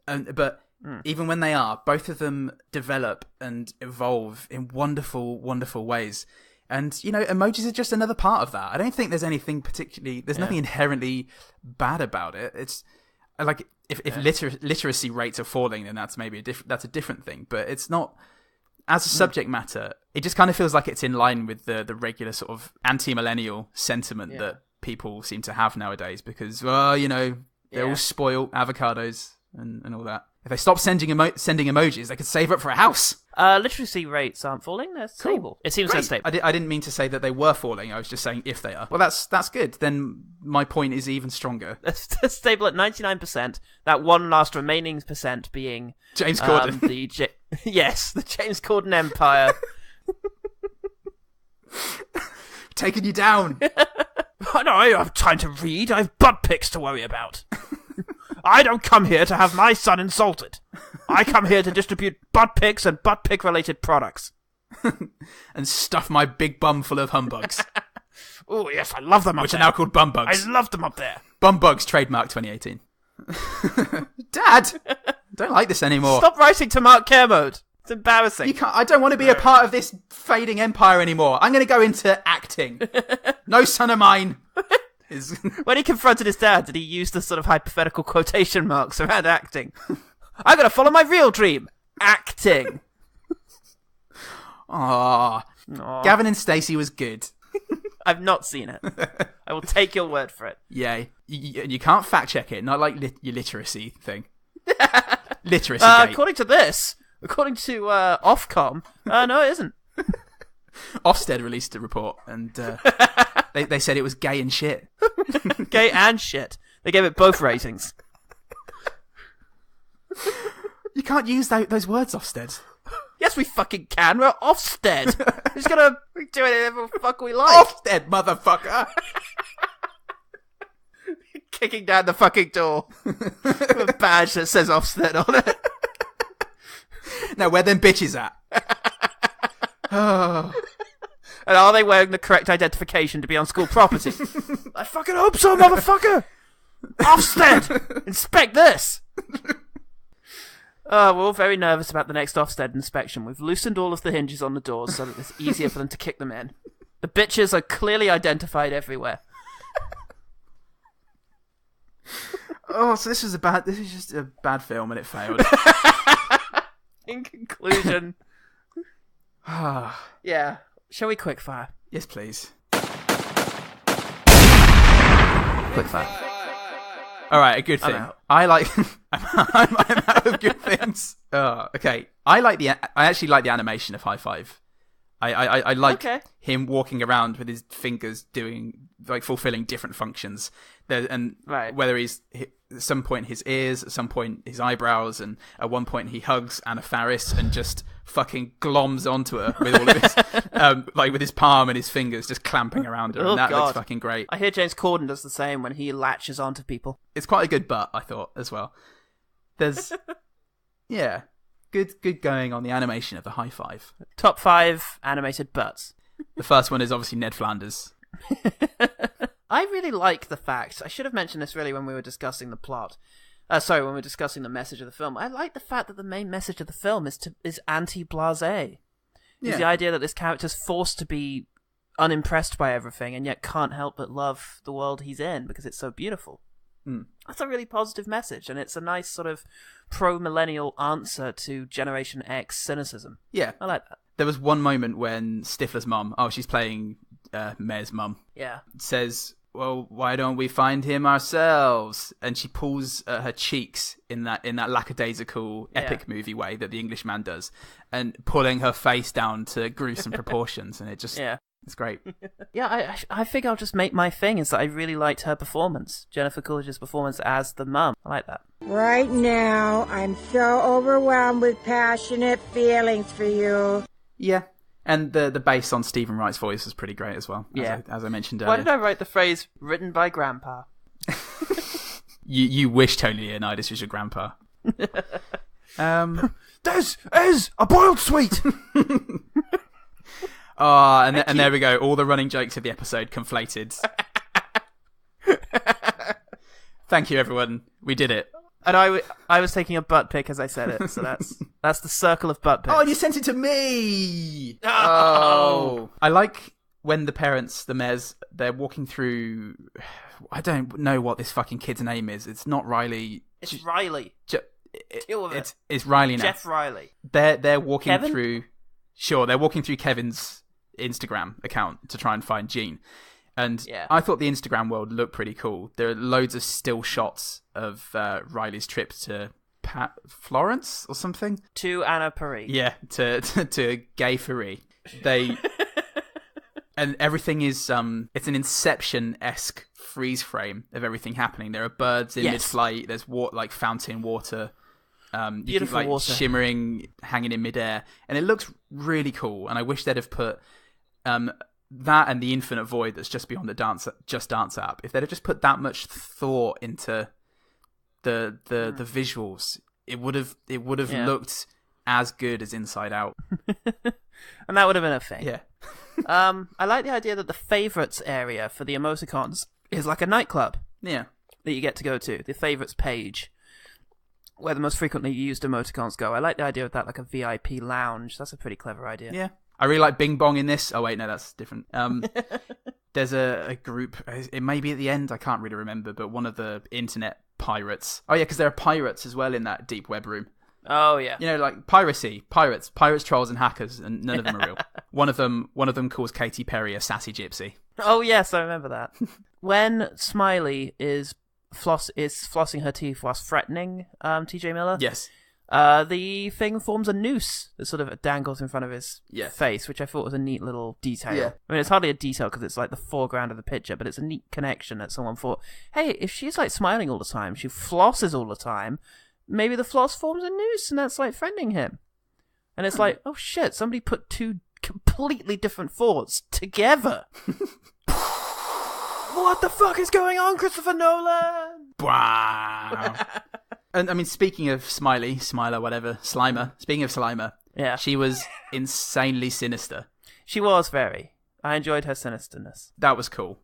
But even when they are, both of them develop and evolve in wonderful, wonderful ways. And, emojis are just another part of that. I don't think there's anything there's nothing inherently bad about it. It's like, if literacy rates are falling, then that's maybe that's a different thing. But it's not, as a subject matter, it just kind of feels like it's in line with the regular sort of anti-millennial sentiment that people seem to have nowadays. Because, they're all spoiled avocados and all that. If they stop sending emojis, they could save up for a house. Literacy rates aren't falling; they're stable. It seems they're stable. I didn't mean to say that they were falling. I was just saying if they are. Well, that's good. Then my point is even stronger. They're stable at 99%. That one last remaining percent being James Corden. the James Corden empire. Taking you down. No, I don't have time to read. I have butt pics to worry about. I don't come here to have my son insulted. I come here to distribute butt pics and butt pic related products. And stuff my big bum full of humbugs. Oh, yes, I love them up Which there. are now called bum bugs. I love them up there. Bum bugs, trademark 2018. Dad, don't like this anymore. Stop writing to Mark Kermode. It's embarrassing. You can't. I don't want to be a part of this fading empire anymore. I'm going to go into acting. No son of mine. When he confronted his dad, did he use the sort of hypothetical quotation marks around acting? I'm going to follow my real dream. Acting. Aww. Gavin and Stacey was good. I've not seen it. I will take your word for it. Yeah. You can't fact check it. Not like your literacy thing. Literacy gate. According to Ofcom, no, it isn't. Ofsted released a report, and they said it was gay and shit. Gay and shit. They gave it both ratings. You can't use those words, Ofsted. Yes, we fucking can. We're Ofsted. We're just gonna do whatever the fuck we like. Ofsted, motherfucker. Kicking down the fucking door with a badge that says Ofsted on it. Now, where them bitches at? And are they wearing the correct identification to be on school property? I fucking hope so, motherfucker! Ofsted! Inspect this! We're all very nervous about the next Ofsted inspection. We've loosened all of the hinges on the doors so that it's easier for them to kick them in. The bitches are clearly identified everywhere. Oh, so this is just a bad film and it failed. In conclusion... yeah. Shall we quickfire? Yes, please. Quickfire. All right, a good thing. I like. I'm out of good things. Okay. I actually like the animation of High Five. I like him walking around with his fingers doing fulfilling different functions. Whether he's at some point his ears, at some point his eyebrows, and at one point he hugs Anna Faris and just fucking gloms onto her with all of his with his palm and his fingers just clamping around her. And that looks fucking great. I hear James Corden does the same when he latches onto people. It's quite a good butt, I thought, as well. There's good going on the animation of the High Five. Top 5 animated butts. The first one is obviously Ned Flanders. I really like the fact, I should have mentioned this really when we were discussing the plot. When we were discussing the message of the film. I like the fact that the main message of the film is anti-blasé. It's the idea that this character's forced to be unimpressed by everything and yet can't help but love the world he's in because it's so beautiful. That's a really positive message, and it's a nice sort of pro-millennial answer to Generation X cynicism. Yeah. I like that. There was one moment when Stifler's mum, she's playing Mayor's mum, says, well, why don't we find him ourselves? And she pulls her cheeks in that lackadaisical epic movie way that the Englishman does, and pulling her face down to gruesome proportions, and it just... It's great. I think I'll just make my thing is that I really liked her performance. Jennifer Coolidge's performance as the mum. I like that. Right now, I'm so overwhelmed with passionate feelings for you. Yeah. And the bass on Stephen Wright's voice was pretty great as well, as I mentioned earlier. Why did I write the phrase, written by Grandpa? You wish Tony Leonidas was your grandpa. This is a boiled sweet! And there we go. All the running jokes of the episode conflated. Thank you, everyone. We did it. And I was taking a butt pic as I said it, so that's the circle of butt pics. Oh, and you sent it to me! Oh! I like when the parents, the mayors, they're walking through... I don't know what this fucking kid's name is. It's not Riley. It's Riley. Deal with it. It's Riley now. Jeff Riley. They're walking Kevin? through... Sure, they're walking through Kevin's Instagram account to try and find Jean. And I thought the Instagram world looked pretty cool. There are loads of still shots of Riley's trip to Florence or something. To Anna Paris. Yeah, to Gay Paris. And everything is it's an Inception-esque freeze frame of everything happening. There are birds in mid-flight. There's fountain water. Beautiful water. Shimmering, hanging in midair. And it looks really cool. And I wish they'd have put that and the infinite void that's just beyond the Just Dance app, if they'd have just put that much thought into the visuals, it would have looked as good as Inside Out. And that would have been a thing. Yeah. I like the idea that the favorites area for the emoticons is like a nightclub. Yeah. That you get to go to, the favorites page, where the most frequently used emoticons go. I like the idea of that, like a VIP lounge. That's a pretty clever idea. Yeah. I really like Bing Bong in this. Oh, wait, no, that's different. There's a group, it may be at the end, I can't really remember, but one of the internet pirates. Oh, yeah, because there are pirates as well in that deep web room. Oh, yeah. You know, like piracy, pirates, trolls, and hackers, and none of them are real. One of them calls Katy Perry a sassy gypsy. Oh, yes, I remember that. When Smiley is flossing her teeth whilst threatening TJ Miller. Yes. The thing forms a noose that sort of dangles in front of his face, which I thought was a neat little detail. Yeah. I mean, it's hardly a detail because it's like the foreground of the picture, but it's a neat connection that someone thought, hey, if she's like smiling all the time, she flosses all the time, maybe the floss forms a noose and that's like threatening him. And it's like, oh shit, somebody put two completely different thoughts together. What the fuck is going on, Christopher Nolan? Wow. And I mean, speaking of Slimer, yeah, she was insanely sinister. She was very. I enjoyed her sinisterness. That was cool.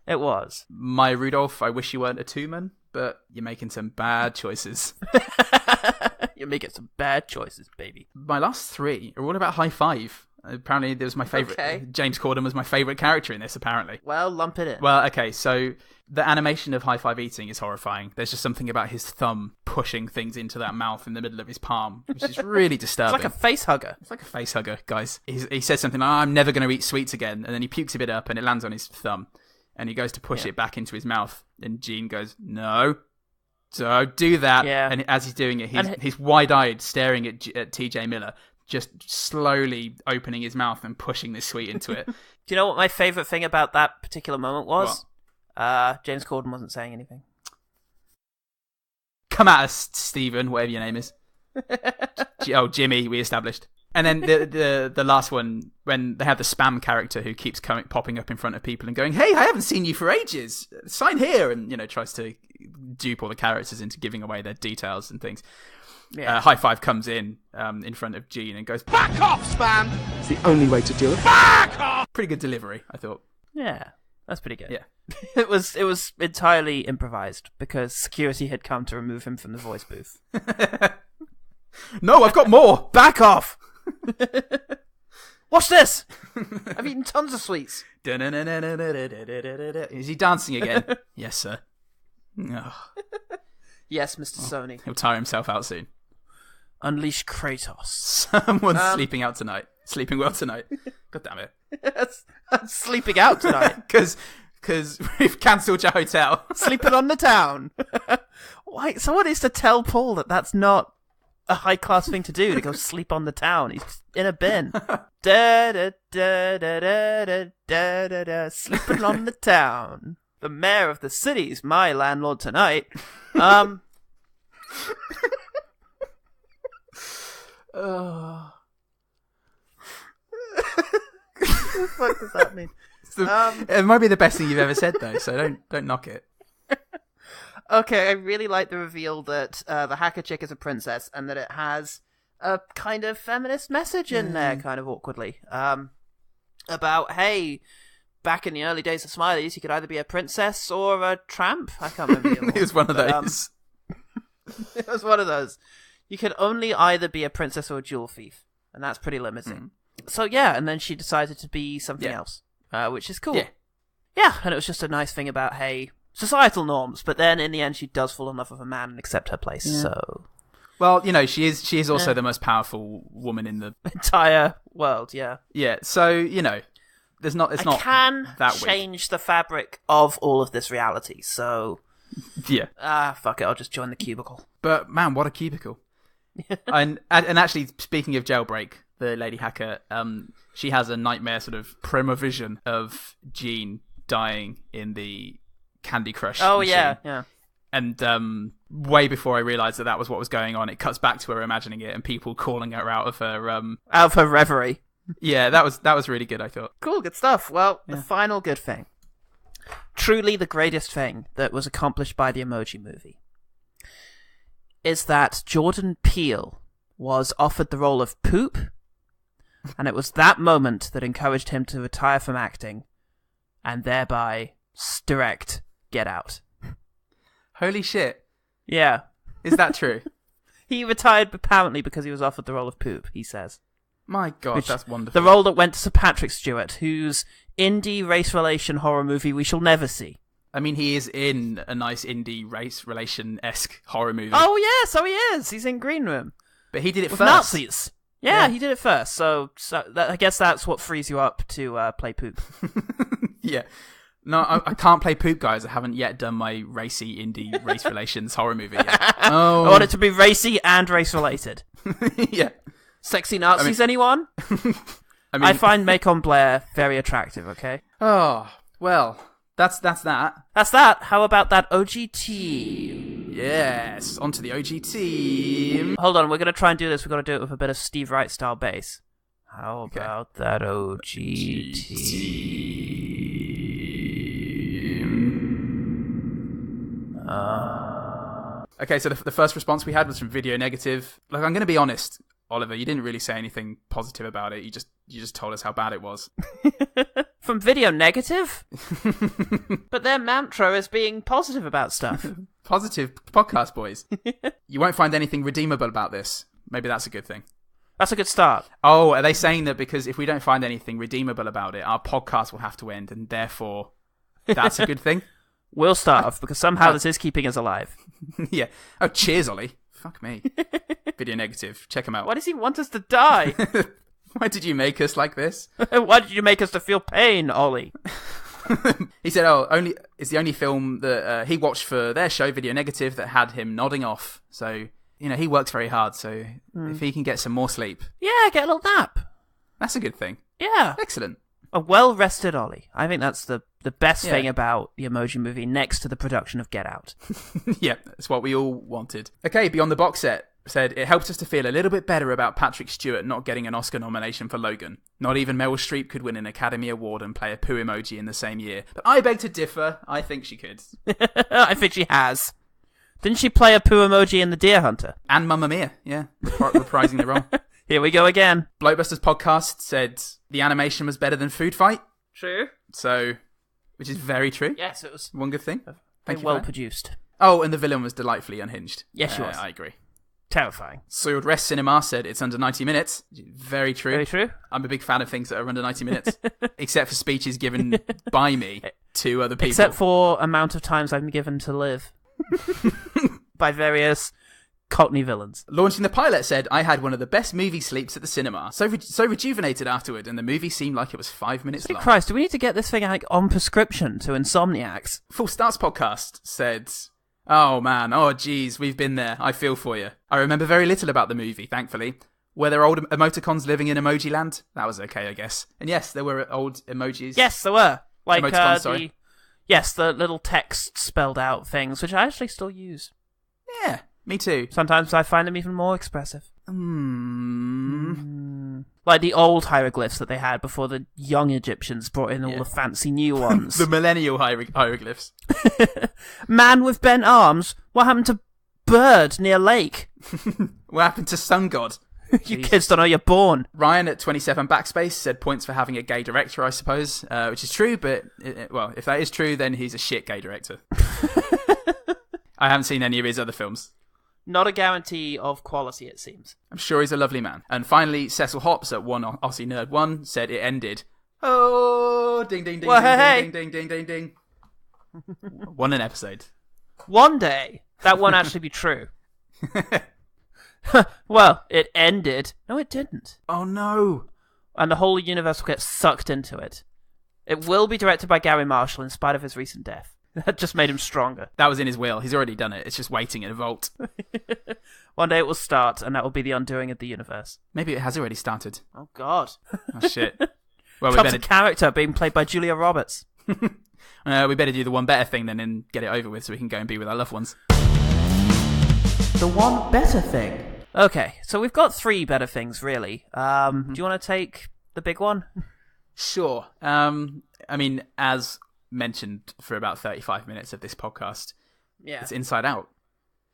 It was. My Rudolph, I wish you weren't a two-man, but you're making some bad choices. You're making some bad choices, baby. My last three are all about High Five. Apparently, it was my favourite. Okay. James Corden was my favourite character in this, apparently. Well, lump it in. Well, okay, so the animation of High Five eating is horrifying. There's just something about his thumb pushing things into that mouth in the middle of his palm, which is really disturbing. It's like a face hugger. It's like a face hugger, guys. He says something like, I'm never going to eat sweets again, and then he pukes a bit up and it lands on his thumb, and he goes to push it back into his mouth, and Gene goes, no, don't do that. Yeah. And as he's doing it, he's wide-eyed, staring at TJ Miller, just slowly opening his mouth and pushing this sweet into it. Do you know what my favourite thing about that particular moment was? James Corden wasn't saying anything. Come at us, Stephen, whatever your name is. Jimmy, we established. And then the last one, when they have the spam character who keeps popping up in front of people and going, hey, I haven't seen you for ages. Sign here. And, tries to dupe all the characters into giving away their details and things. Yeah. High Five comes in front of Gene and goes, back off, spam! It's the only way to do it. Back off! Pretty good delivery, I thought. Yeah, that's pretty good. Yeah. It was entirely improvised because security had come to remove him from the voice booth. No, I've got more! Back off! Watch this! I've eaten tons of sweets. Is he dancing again? Yes, sir. Oh. Yes, Mr. Sony. He'll tire himself out soon. Unleash Kratos. Someone's sleeping out tonight. Sleeping well tonight. God damn it. I'm sleeping out tonight. Because we've cancelled your hotel. Sleeping on the town. Why? Someone needs to tell Paul that that's not a high-class thing to do, to go sleep on the town. He's in a bin. Da da da da da da da da da. Sleeping on the town. The mayor of the city's my landlord tonight. Oh. What the fuck does that mean? It might be the best thing you've ever said, though, so don't knock it. Okay, I really like the reveal that the hacker chick is a princess and that it has a kind of feminist message in there, kind of awkwardly. About, hey, back in the early days of Smileys, you could either be a princess or a tramp. I can't remember. It was one of those. It was one of those. You could only either be a princess or a jewel thief, and that's pretty limiting. So yeah, and then she decided to be something else, which is cool. Yeah, and it was just a nice thing about, hey, societal norms, but then in the end she does fall in love with a man and accept her place, so... Well, she is also the most powerful woman in the... entire world, yeah. Yeah, so, it's not that I can change the fabric of all of this reality, so... Yeah. Fuck it, I'll just join the cubicle. But, man, what a cubicle. and actually, speaking of Jailbreak, the lady hacker, she has a nightmare sort of prima vision of Gene dying in the Candy Crush machine. Yeah. And way before I realised that was what was going on, it cuts back to her imagining it and people calling her out of her... reverie. Yeah, that was really good, I thought. Cool, good stuff. Well, the final good thing. Truly the greatest thing that was accomplished by the Emoji Movie is that Jordan Peele was offered the role of Poop, and it was that moment that encouraged him to retire from acting and thereby direct Get Out. Holy shit. Yeah. Is that true? He retired apparently because he was offered the role of Poop, he says. My God, that's wonderful. The role that went to Sir Patrick Stewart, whose indie race relation horror movie we shall never see. I mean, he is in a nice indie race relation-esque horror movie. Oh, yeah, so he is. He's in Green Room. But he did it with first. Nazis. Yeah, he did it first. So I guess that's what frees you up to play Poop. Yeah. No, I can't play Poop, guys. I haven't yet done my racy indie race relations horror movie yet. Oh. I want it to be racy and race-related. Yeah. Sexy Nazis, anyone? I find Macon Blair very attractive, okay? Oh, well, that's that. That's that. How about that OG team? Yes, onto the OG team. Hold on, we're going to try and do this. We've got to do it with a bit of Steve Wright style bass. How about that OG team? Okay, so the first response we had was from Video Negative. Like, I'm going to be honest, Oliver, you didn't really say anything positive about it. You just told us how bad it was. From Video Negative? But their mantra is being positive about stuff. Positive podcast, boys. You won't find anything redeemable about this. Maybe that's a good thing. That's a good start. Oh, are they saying that because if we don't find anything redeemable about it, our podcast will have to end, and therefore that's a good thing? We'll starve, because somehow this is keeping us alive. Yeah. Oh, cheers, Ollie. Fuck me. Video Negative. Check him out. Why does he want us to die? Why did you make us like this? Why did you make us to feel pain, Ollie? He said, it's the only film that he watched for their show, Video Negative, that had him nodding off. So, he works very hard, so if he can get some more sleep. Yeah, get a little nap. That's a good thing. Yeah. Excellent. A well-rested Ollie. I think that's the best thing about the Emoji Movie next to the production of Get Out. Yeah, that's what we all wanted. Okay, Beyond the Box Set said, it helps us to feel a little bit better about Patrick Stewart not getting an Oscar nomination for Logan. Not even Meryl Streep could win an Academy Award and play a poo emoji in the same year. But I beg to differ. I think she could. I think she has. Didn't she play a poo emoji in The Deer Hunter? And Mamma Mia, yeah. Reprising the role. Here we go again. Blokebusters Podcast said the animation was better than Food Fight. True. So, which is very true. Yes, it was. One good thing. Very well produced. Oh, and the villain was delightfully unhinged. Yes, she was. I agree. Terrifying. Soiled Rest Cinema said it's under 90 minutes. Very true. Very true. I'm a big fan of things that are under 90 minutes. Except for speeches given by me to other people. Except for amount of times I've been given to live. By various Cockney villains. Launching the Pilot said, I had one of the best movie sleeps at the cinema. So rejuvenated afterward, and the movie seemed like it was 5 minutes long. Christ, do we need to get this thing on prescription to insomniacs? Full Starts Podcast said, oh man, oh geez, we've been there. I feel for you. I remember very little about the movie, thankfully. Were there old emoticons living in Emoji Land? That was okay, I guess. And yes, there were old emojis. Yes, there were. Like, emoticons, sorry. The little text spelled out things, which I actually still use. Yeah, me too. Sometimes I find them even more expressive. Like the old hieroglyphs that they had before the young Egyptians brought in all the fancy new ones. The millennial hieroglyphs. Man with bent arms. What happened to bird near lake? What happened to sun god? You kids don't know you're born. Ryan at 27 Backspace said points for having a gay director, I suppose, which is true, but, well, if that is true, then he's a shit gay director. I haven't seen any of his other films. Not a guarantee of quality, it seems. I'm sure he's a lovely man. And finally, Cecil Hops at One Aussie Nerd 1 said it ended. Oh, ding, ding, ding, well, ding, hey. ding, ding, ding, ding, ding. One an episode. One day, that won't actually be true. Well, it ended. No, it didn't. Oh, no. And the whole universe will get sucked into it. It will be directed by Gary Marshall in spite of his recent death. That just made him stronger. That was in his will. He's already done it. It's just waiting in a vault. One day it will start, and that will be the undoing of the universe. Maybe it has already started. Oh, God. Oh, shit. Well, Comes a character being played by Julia Roberts. We better do the one better thing then and get it over with so we can go and be with our loved ones. The one better thing. Okay, so we've got three better things, really. Do you want to take the big one? Sure. I mean, as mentioned for about 35 minutes of this podcast, it's Inside Out.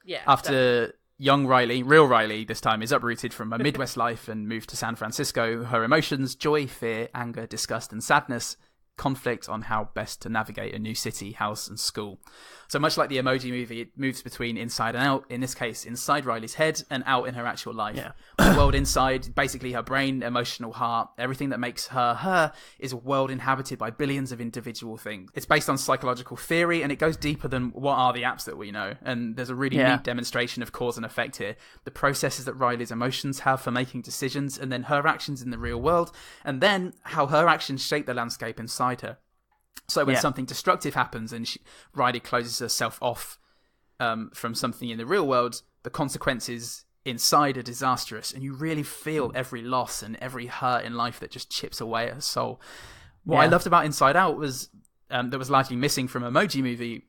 Yeah. After young Riley, real Riley this time, is uprooted from a Midwest life and moved to San Francisco, her emotions, joy, fear, anger, disgust, and sadness, conflict on how best to navigate a new city, house, and school. So much like the Emoji Movie, it moves between inside and out, in this case inside Riley's head and out in her actual life. The world inside, basically her brain, emotional heart, everything that makes her her, is a world inhabited by billions of individual things. It's based on psychological theory, and it goes deeper than what are the apps that we know. And there's a really neat demonstration of cause and effect here. The processes that Riley's emotions have for making decisions, and then her actions in the real world, and then how her actions shape the landscape inside her. So when something destructive happens and Riley closes herself off from something in the real world, the consequences inside are disastrous, and you really feel every loss and every hurt in life that just chips away at her soul. What I loved about Inside Out was that was largely missing from Emoji Movie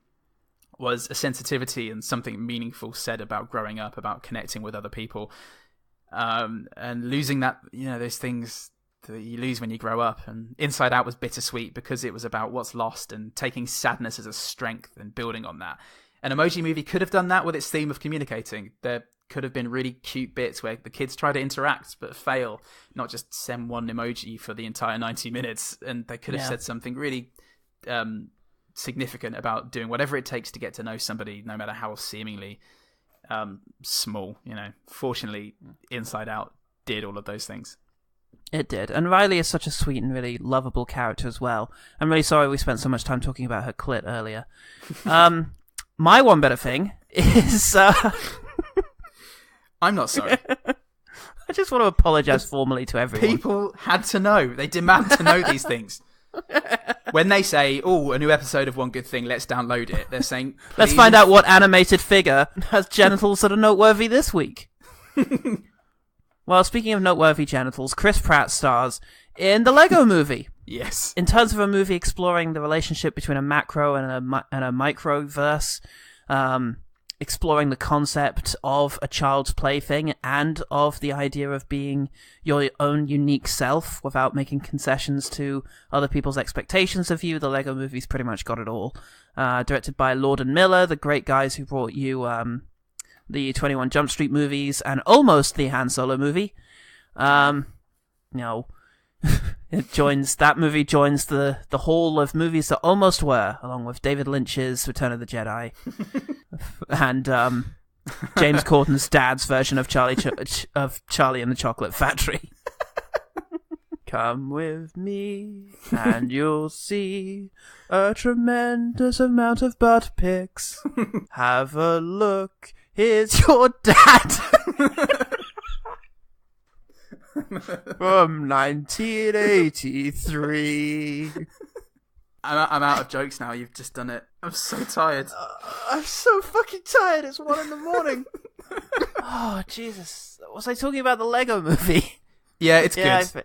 was a sensitivity and something meaningful said about growing up, about connecting with other people, and losing that, those things that you lose when you grow up. And Inside Out was bittersweet because it was about what's lost and taking sadness as a strength and building on that. An Emoji Movie could have done that with its theme of communicating. There could have been really cute bits where the kids try to interact but fail, not just send one emoji for the entire 90 minutes. And they could have said something really significant about doing whatever it takes to get to know somebody, no matter how seemingly small. Fortunately, Inside Out did all of those things. It did. And Riley is such a sweet and really lovable character as well. I'm really sorry we spent so much time talking about her clit earlier. My one better thing is... I'm not sorry. I just want to apologise formally to everyone. People had to know. They demand to know these things. When they say, a new episode of One Good Thing, let's download it, they're saying... Let's find out what animated figure has genitals that are noteworthy this week. Well, speaking of noteworthy genitals, Chris Pratt stars in the Lego Movie. Yes. In terms of a movie exploring the relationship between a macro and a microverse, exploring the concept of a child's plaything and of the idea of being your own unique self without making concessions to other people's expectations of you, the Lego Movie's pretty much got it all. Directed by Lord and Miller, the great guys who brought you... the 21 Jump Street movies, and almost the Han Solo movie. That movie joins the hall of movies that almost were, along with David Lynch's Return of the Jedi, and James Corden's dad's version of Charlie and the Chocolate Factory. Come with me, and you'll see a tremendous amount of butt pics. Have a look. Here's your dad. From 1983. I'm out of jokes now. You've just done it. I'm so tired. I'm so fucking tired. It's 1 a.m. Oh, Jesus. Was I talking about the Lego Movie? Yeah, it's good.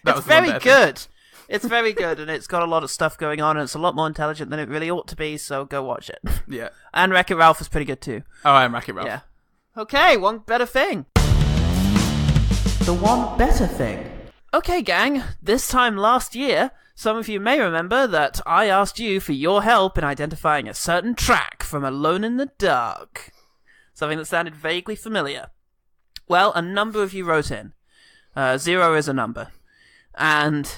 It's very good. It's very good, and it's got a lot of stuff going on, and it's a lot more intelligent than it really ought to be, so go watch it. Yeah. And Wreck-It Ralph is pretty good, too. Oh, I am Wreck-It Ralph. Yeah. Okay, one better thing. The one better thing. Okay, gang, this time last year, some of you may remember that I asked you for your help in identifying a certain track from Alone in the Dark. Something that sounded vaguely familiar. Well, a number of you wrote in. 0 is a number. And...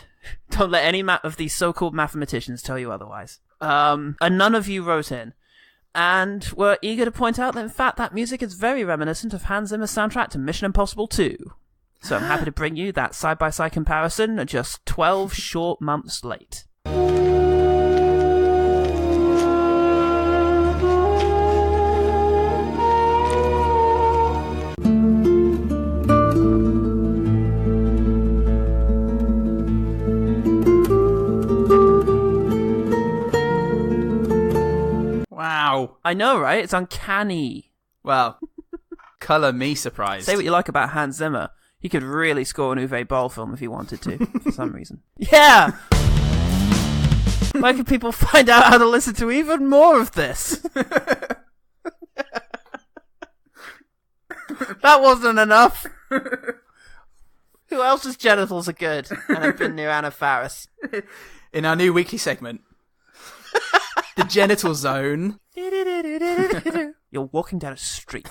don't let any of these so-called mathematicians tell you otherwise. And none of you wrote in. And were eager to point out that, in fact, that music is very reminiscent of Hans Zimmer's soundtrack to Mission Impossible 2. So I'm happy to bring you that side-by-side comparison just 12 short months late. Wow. I know, right? It's uncanny. Well, colour me surprised. Say what you like about Hans Zimmer. He could really score an Uwe Boll film if he wanted to, for some reason. Yeah! Where can people find out how to listen to even more of this? That wasn't enough. Who else's genitals are good and have been near Anna Faris? In our new weekly segment, the genital zone. You're walking down a street,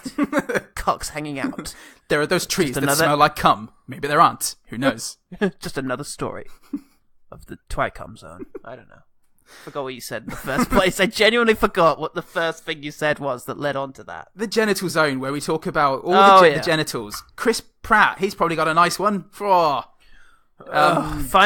cocks hanging out. There are those trees that smell like cum. Maybe there aren't. Who knows? Just another story of the Twicum zone. I don't know. Forgot what you said in the first place. I genuinely forgot what the first thing you said was that led on to that. The genital zone, where we talk about all the genitals. Chris Pratt, he's probably got a nice one. Find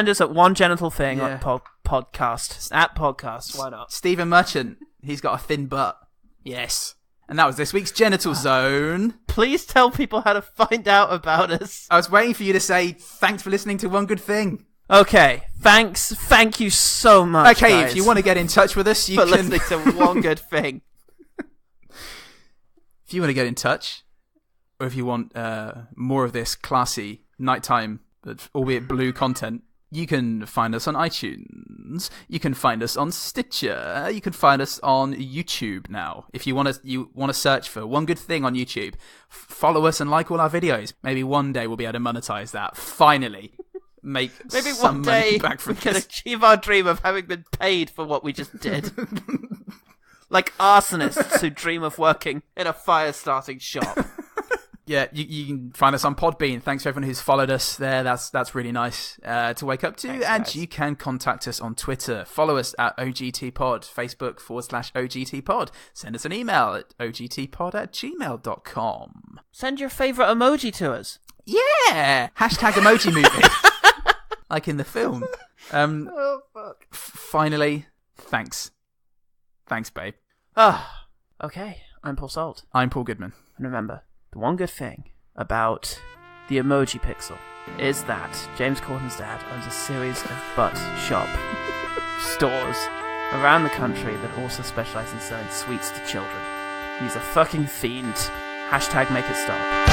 us at One Genital Thing on podcast. At podcast, why not? Stephen Merchant, he's got a thin butt. Yes. And that was this week's genital zone. Please tell people how to find out about us. I was waiting for you to say, thanks for listening to One Good Thing. Okay, thanks. Thank you so much. Okay, guys, if you want to get in touch with us, you for can listening to One Good Thing. If you want to get in touch, or if you want more of this classy nighttime, but albeit blue content, you can find us on iTunes. You can find us on Stitcher. You can find us on YouTube now. If you want to search for One Good Thing on YouTube, follow us and like all our videos. Maybe one day we'll be able to monetize that. Finally. Maybe one day back from we can achieve our dream of having been paid for what we just did. Like arsonists who dream of working in a fire-starting shop. Yeah, you can find us on Podbean. Thanks for everyone who's followed us there. That's really nice to wake up to. Thanks, and guys. You can contact us on Twitter. Follow us at OGTPod, Facebook.com/OGTPod. Send us an email at ogtpod@gmail.com. Send your favourite emoji to us. Yeah! Hashtag Emoji Movie. Like in the film. Oh, fuck. Finally, thanks. Thanks, babe. Okay, I'm Paul Salt. I'm Paul Goodman. And remember, the one good thing about the emoji pixel is that James Corden's dad owns a series of butt shop stores around the country that also specialise in selling sweets to children. He's a fucking fiend. Hashtag make it stop.